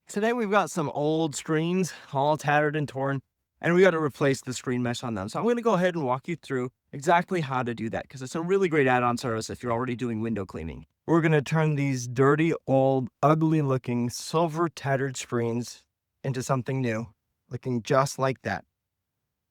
Today we've got some old screens, all tattered and torn, and we got to replace the screen mesh on them. So I'm going to go ahead and walk you through exactly how to do that because it's a really great add-on service if you're already doing window cleaning. We're going to turn these dirty, old, ugly-looking, silver tattered screens into something new, looking just like that.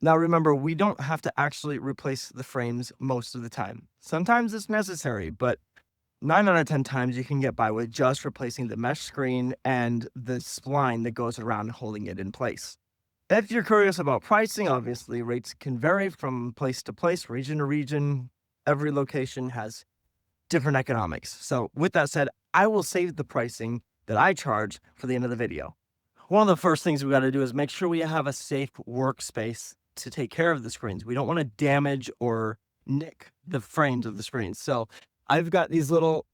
Now remember, we don't have to actually replace the frames most of the time. Sometimes it's necessary, but 9 out of 10 times you can get by with just replacing the mesh screen and the spline that goes around holding it in place. If you're curious about pricing, obviously rates can vary from place to place, region to region. Every location has different economics. So with that said, I will save the pricing that I charge for the end of the video. One of the first things we got to do is make sure we have a safe workspace to take care of the screens. We don't want to damage or nick the frames of the screens. So I've got these little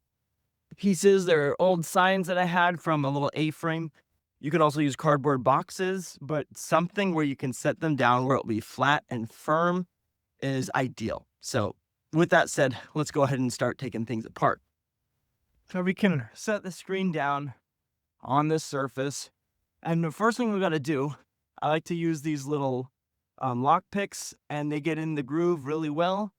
pieces. They're old signs that I had from a little A-frame. You can also use cardboard boxes, but something where you can set them down where it'll be flat and firm is ideal. So with that said, let's go ahead and start taking things apart. So we can set the screen down on this surface. And the first thing we got to do, I like to use these little lock picks, and they get in the groove really well.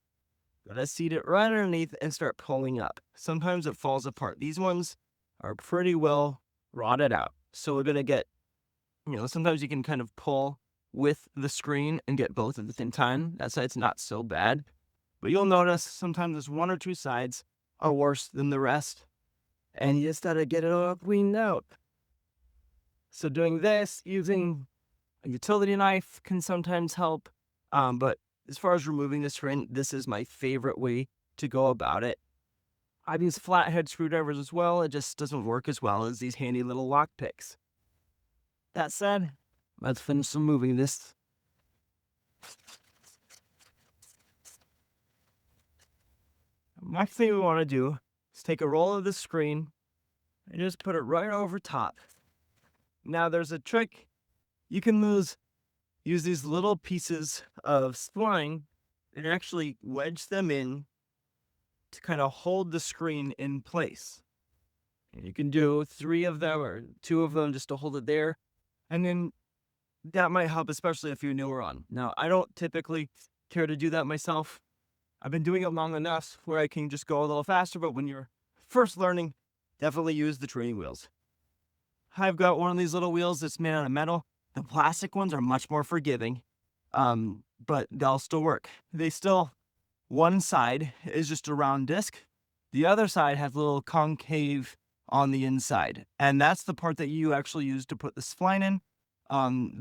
Gotta seat it right underneath and start pulling up. Sometimes it falls apart. These ones are pretty well rotted out. So we're gonna get, sometimes you can kind of pull with the screen and get both at the same time. That side's not so bad. But you'll notice sometimes there's one or two sides are worse than the rest. And you just gotta get it all cleaned out. So doing this using a utility knife can sometimes help. But as far as removing the screen, this is my favorite way to go about it. I've used flathead screwdrivers as well. It just doesn't work as well as these handy little lock picks. That said, let's finish removing this. Next thing we want to do is take a roll of the screen and just put it right over top. Now there's a trick. You can use these little pieces of spline and actually wedge them in to kind of hold the screen in place. And you can do 3 of them or 2 of them just to hold it there. And then that might help, especially if you're newer on. Now, I don't typically care to do that myself. I've been doing it long enough where I can just go a little faster, but when you're first learning, definitely use the training wheels. I've got one of these little wheels that's made out of metal. The plastic ones are much more forgiving, but they'll still work. One side is just a round disc. The other side has a little concave on the inside, and that's the part that you actually use to put the spline in.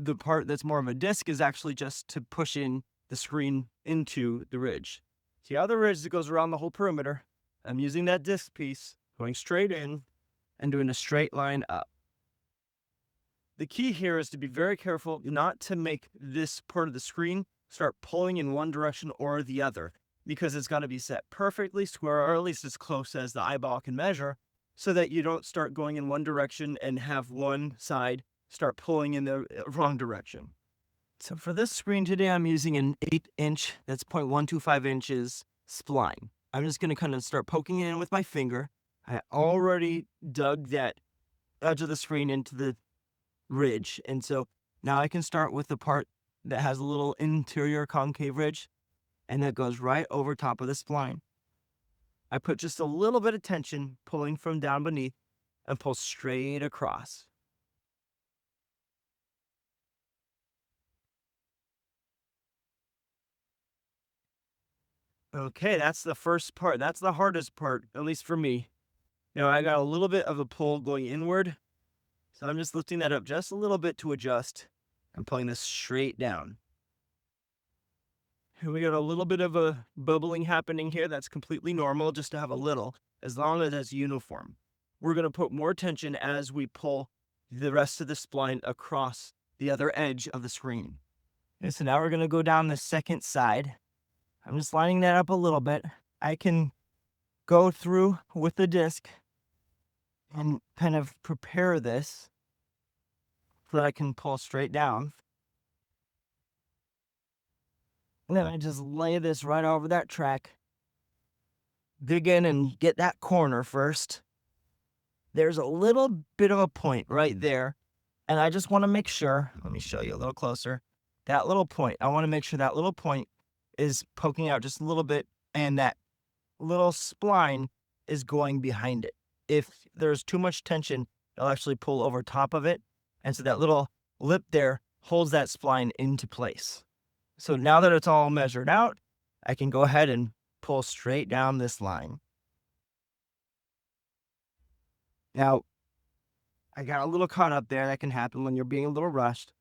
The part that's more of a disc is actually just to push in the screen into the ridge. The other ridge that goes around the whole perimeter, I'm using that disc piece, going straight in and doing a straight line up. The key here is to be very careful not to make this part of the screen start pulling in one direction or the other, because it's got to be set perfectly square, or at least as close as the eyeball can measure, so that you don't start going in one direction and have one side start pulling in the wrong direction. So for this screen today, I'm using an 8-inch, that's 0.125 inches spline. I'm just going to kind of start poking it in with my finger. I already dug that edge of the screen into the ridge, and so now I can start with the part that has a little interior concave ridge, and that goes right over top of the spline. I put just a little bit of tension pulling from down beneath and pull straight across. Okay, that's the first part. That's the hardest part, at least for me. I got a little bit of a pull going inward, so I'm just lifting that up just a little bit to adjust and pulling this straight down. And we got a little bit of a bubbling happening here. That's completely normal, just to have a little, as long as it's uniform. We're going to put more tension as we pull the rest of the spline across the other edge of the screen. And so now we're going to go down the second side. I'm just lining that up a little bit. I can go through with the disc and kind of prepare this so that I can pull straight down. And then I just lay this right over that track. Dig in and get that corner first. There's a little bit of a point right there And I just want to make sure, let me show you a little closer, that little point. I want to make sure that little point is poking out just a little bit and that little spline is going behind it. If there's too much tension, it'll actually pull over top of it. And so that little lip there holds that spline into place. So now that it's all measured out, I can go ahead and pull straight down this line. Now, I got a little caught up there. That can happen when you're being a little rushed.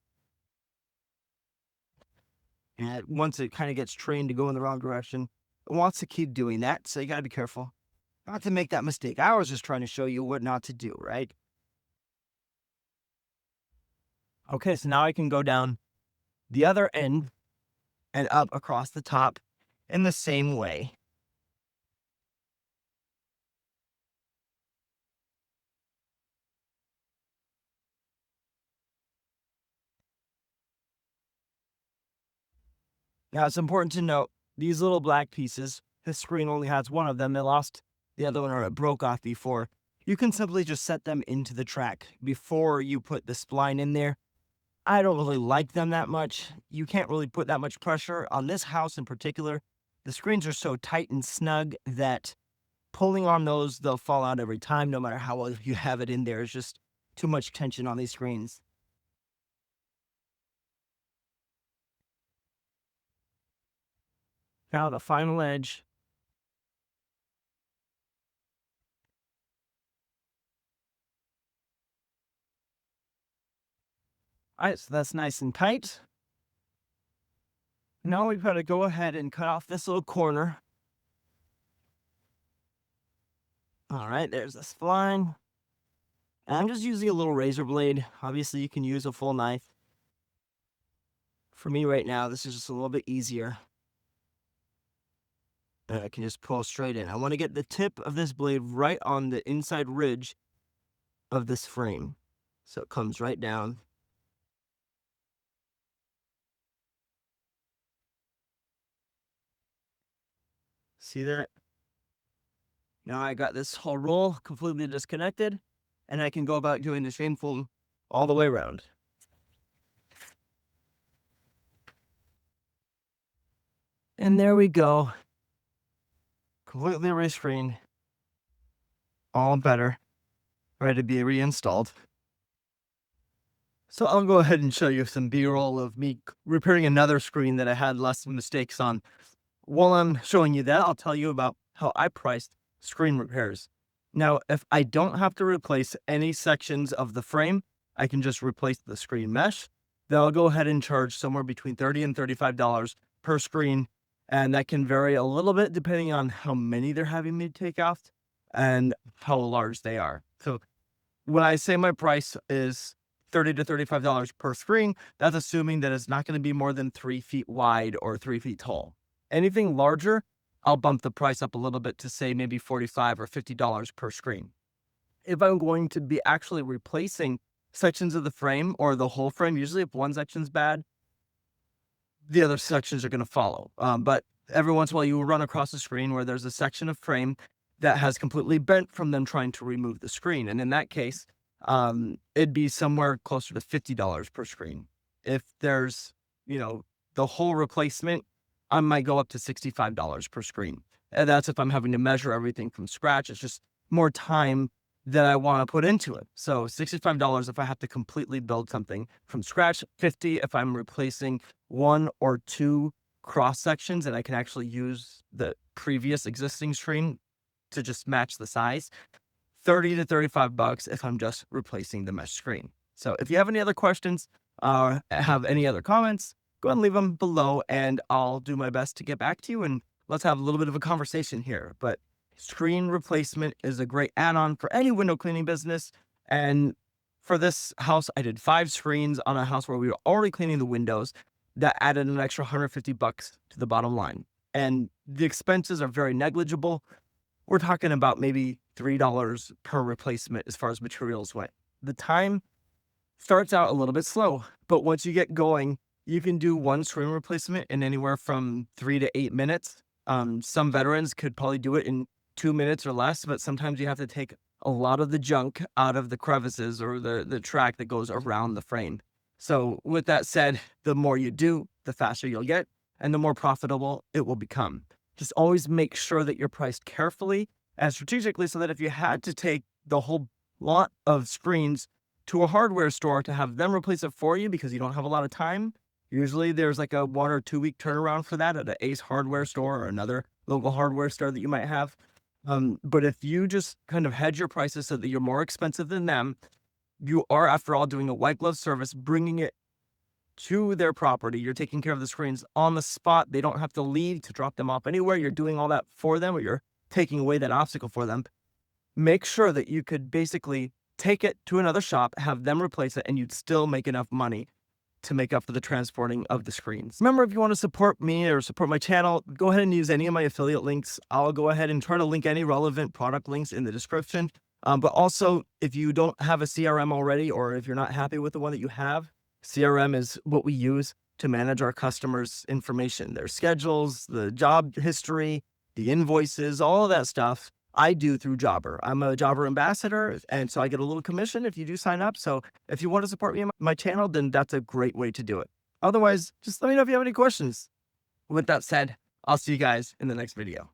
And once it kind of gets trained to go in the wrong direction, it wants to keep doing that. So you got to be careful not to make that mistake. I was just trying to show you what not to do, right? Okay, so now I can go down the other end and up across the top in the same way. Now, it's important to note these little black pieces, this screen only has one of them. It lost the other one or it broke off before. You can simply just set them into the track before you put the spline in there. I don't really like them that much. You can't really put that much pressure on this house in particular. The screens are so tight and snug that pulling on those, they'll fall out every time, no matter how well you have it in there. It's just too much tension on these screens. Now the final edge. All right, so that's nice and tight. Now we've got to go ahead and cut off this little corner. All right, there's the spline. And I'm just using a little razor blade. Obviously, you can use a full knife. For me right now, this is just a little bit easier. And I can just pull straight in. I want to get the tip of this blade right on the inside ridge of this frame. So it comes right down. See that? Now I got this whole roll completely disconnected, and I can go about doing the chain fold all the way around. And there we go. Completely rescreened. All better. Ready to be reinstalled. So I'll go ahead and show you some B-roll of me repairing another screen that I had less mistakes on. While I'm showing you that, I'll tell you about how I priced screen repairs. Now, if I don't have to replace any sections of the frame, I can just replace the screen mesh. Then I'll go ahead and charge somewhere between $30 and $35 per screen. And that can vary a little bit depending on how many they're having me take off and how large they are. So when I say my price is $30 to $35 per screen, that's assuming that it's not going to be more than 3 feet wide or 3 feet tall. Anything larger, I'll bump the price up a little bit to say maybe $45 or $50 per screen. If I'm going to be actually replacing sections of the frame or the whole frame, usually if one section's bad, the other sections are going to follow. But every once in a while you will run across a screen where there's a section of frame that has completely bent from them trying to remove the screen. And in that case, it'd be somewhere closer to $50 per screen. If there's, the whole replacement, I might go up to $65 per screen. And that's if I'm having to measure everything from scratch. It's just more time that I want to put into it. So $65 if I have to completely build something from scratch, $50 if I'm replacing 1 or 2 cross sections and I can actually use the previous existing screen to just match the size. $30 to $35 if I'm just replacing the mesh screen. So if you have any other questions, have any other comments, go ahead and leave them below and I'll do my best to get back to you and let's have a little bit of a conversation here. But screen replacement is a great add-on for any window cleaning business. And for this house, I did 5 screens on a house where we were already cleaning the windows. That added an extra $150 to the bottom line. And the expenses are very negligible. We're talking about maybe $3 per replacement as far as materials went. The time starts out a little bit slow, but once you get going, you can do one screen replacement in anywhere from 3 to 8 minutes. Some veterans could probably do it in 2 minutes or less, but sometimes you have to take a lot of the junk out of the crevices or the track that goes around the frame. So with that said, the more you do, the faster you'll get and the more profitable it will become. Just always make sure that you're priced carefully and strategically so that if you had to take the whole lot of screens to a hardware store to have them replace it for you because you don't have a lot of time, usually there's like a 1 or 2 week turnaround for that at an Ace hardware store or another local hardware store that you might have. But if you just kind of hedge your prices so that you're more expensive than them, you are, after all, doing a white glove service, bringing it to their property. You're taking care of the screens on the spot. They don't have to leave to drop them off anywhere. You're doing all that for them, or you're taking away that obstacle for them. Make sure that you could basically take it to another shop, have them replace it, and you'd still make enough money to make up for the transporting of the screens. Remember, if you want to support me or support my channel, go ahead and use any of my affiliate links. I'll go ahead and try to link any relevant product links in the description. But also, if you don't have a CRM already, or if you're not happy with the one that you have, CRM is what we use to manage our customers' information, their schedules, the job history, the invoices, all of that stuff. I do through Jobber. I'm a Jobber ambassador, and so I get a little commission if you do sign up. So if you want to support me on my channel, then that's a great way to do it. Otherwise, just let me know if you have any questions. With that said, I'll see you guys in the next video.